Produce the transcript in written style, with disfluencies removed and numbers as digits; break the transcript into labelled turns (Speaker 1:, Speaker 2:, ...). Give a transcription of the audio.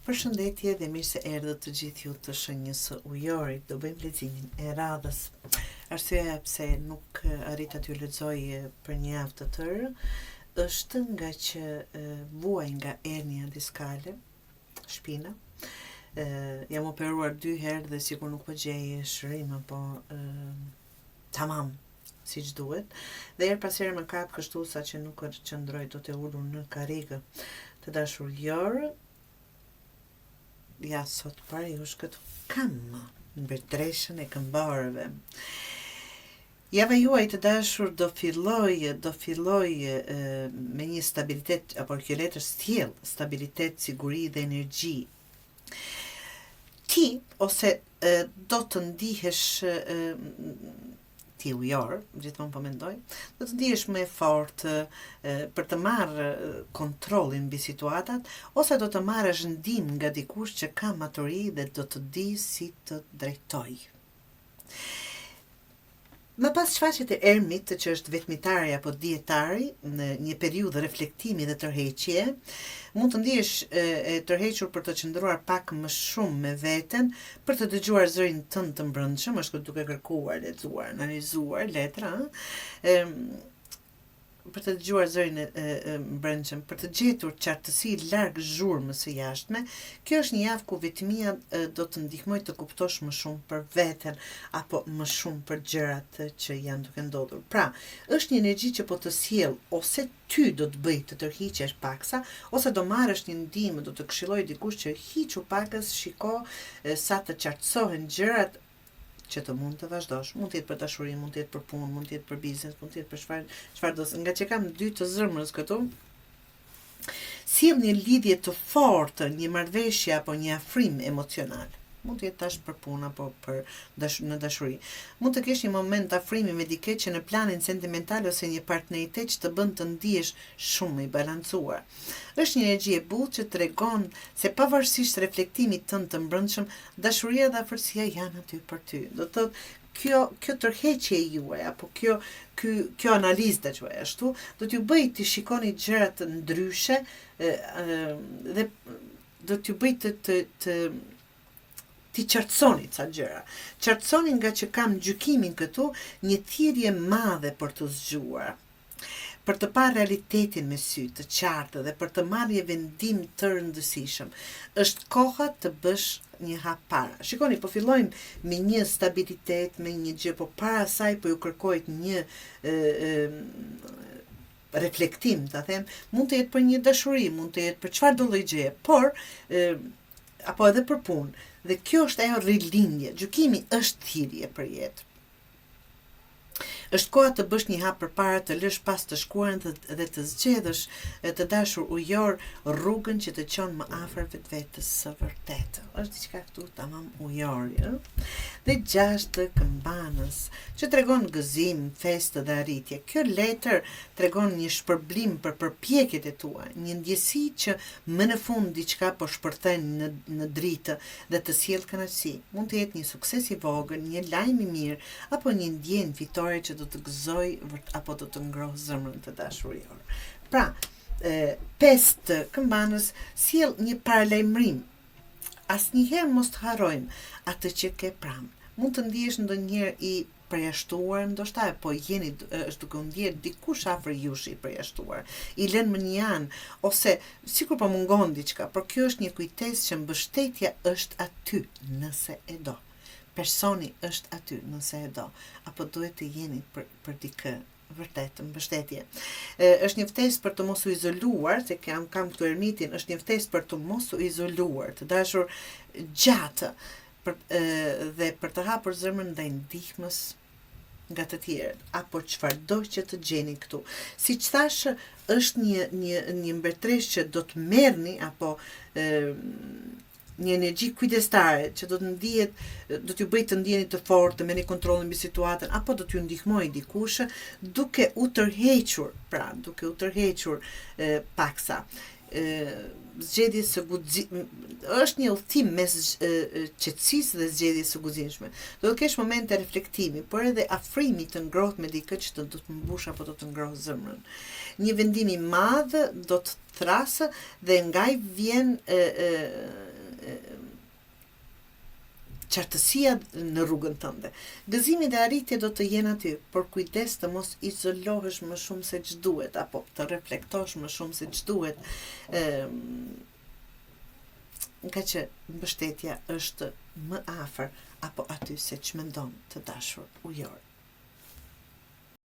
Speaker 1: Përshëndetje dhe mirë se erdhët të gjithë ju të shenjës së ujorit. Do bëjmë leximin e radhës. Arsyeja pse nuk arrita t'ju lexoj për një javë të tërë është nga që vuaj nga hernia diskale, shpina. Jam operuar 2 herë dhe sikur nuk po gjej shërim, po tamam siç duhet. Dhe her pas here më kap kështu sa që nuk qëndroj dot e ulur në karrigë. Të dashur jorë, ja sot para jush këtu kam mbretëreshën e këmbarëve. Java juaj të dashur do filloj me një stabilitet, apo kjo letër sjell stabilitet, siguri dhe energji. Ti ose do të ndihesh ti ujor, gjithmonë po mendoj, do të ndihesh më fort për të marrë kontrollin mbi situatat, ose do të marrësh ndihmë nga dikush që ka maturi dhe do të di si të drejtoj. Më pas shfaqjet e ermit, që është vetmitari apo dietari, në një periudhë reflektimi dhe tërheqje, mund të ndihesh e tërhequr për të qëndruar pak më shumë me veten, për të dëgjuar zërin tënd të mbrëmshëm, është duke kërkuar, lexuar, analizuar letra, për të dëgjuar zërin e mbrëmshëm, për të gjetur qartësi larg zhurmës së jashtme. Kjo është një javë ku vetmia do të ndihmoj të kuptosh më shumë për veten, apo më shumë për gjërat që janë duke ndodhur. Pra, është një energji që po të sjell, ose ty do të bëj të tërhiqesh paksa, ose do marrësh një ndihmë, do të këshilloj dikush që hiqu pakës, shiko sa të qartësohen gjërat që të mund të vazhdosh. Mund të jetë për dashuri, mund të jetë për punë, mund të jetë për biznes, mund të jetë për çfarë do. Nga që kam 2 të zërmës këtu, sjell një lidhje të fortë, një marrëveshje apo një afrim emocional. Mund të jetë tash për punë apo në dashuri. Mund të kesh një moment afrimi me dikë që në planin sentimental ose një partneritet që të bën të ndihesh shumë i balancuar. Është një energji e butë që tregon se pavarësisht reflektimit tënd të mbrëmshëm, dashuria dhe afërsia janë aty për ty. Do të thotë kjo tërheqje juaj apo kjo analizë të quaj ashtu, do t'ju bëj të shikoni gjërat ndryshe dhe do t'ju bëj të ti qartësoni ca gjëra. Qartësoni nga që kam gjykimin këtu, një thirrje madhe për të zgjuar, për të parë realitetin me sy të qartë dhe për të marrë një vendim të rëndësishëm. Është koha të bësh një hap para. Shikoni, po fillojmë me një stabilitet, me një gjë, po para saj po ju kërkohet një reflektim, ta them, mund të jetë për një dashuri, mund të jetë për çfarë do lloj gjëje, por apo edhe për punë. Dhe kjo është ajo rilindje. Gjykimi është thirrje për jetë. Është koha të bësh një hap përpara, të lësh pas të shkuarën dhe të zgjedhësh të dashur ujor rrugën që të çon më afër vetvetes së vërtetë. Është diçka këtu tamam ujor, Dhe 6 të këmbanës, që tregon gëzim, festë dhe arritje. Kjo letër tregon një shpërblim për përpjekjet e tua, një ndjesi që më në fund diçka po shpërthen në dritë dhe të sjell kënaqësi. Mund të jetë një sukses i vogël, një lajm i mirë, apo një ndjenjë fitore që do të gëzoj apo do të ngrohë zemrën të dashurijor. Pra, 5 të këmbanës sjell një paralajmërim. Asnjëherë mos të harrojmë atë që ke pranë. Mund të ndihesh ndonjëherë i përjashtuar, ndoshta po është duke u ndjer dikush afër jush i përjashtuar, i lënë më një anë, ose sikur po mungon diçka, por kjo është një kujtesë që mbështetja është aty nëse e do. Personi është aty nëse e do, apo duhet të jeni për dikë vërtet mbështetje. Është një ftesë për të mos u izoluar, se kam këtu ermitin, është një ftesë për të mos u izoluar, të dashur gjatë, dhe për të hapur zemrën ndaj ndihmës nga të tjerët, apo çfarëdo që të gjeni këtu. Siç thash, është një mbretëresh që do të merrni, apo një energji kujdestare që do t'ju bëj të ndjeni të fortë, të merrni kontrollin mbi situatën, apo do t'ju ndihmoj dikush duke u tërhequr paksa. Zgjedhjes së është një udhtim mes qetësisë dhe zgjedhjes së guximshme. Do të kesh momente reflektimi, por edhe afrimi të ngrohtë me dikë që do të mbush apo do të ngrohë zemrën. Një vendim i madh do të thrasë dhe ngaj vjen qartësia në rrugën tënde. Gëzimi dhe arritja do të jenë aty, por kujdes të mos izolohesh më shumë se ç'duhet, apo të reflektosh më shumë se ç'duhet, nga që mbështetja është më afër apo aty se ç'mendon të dashur ujor.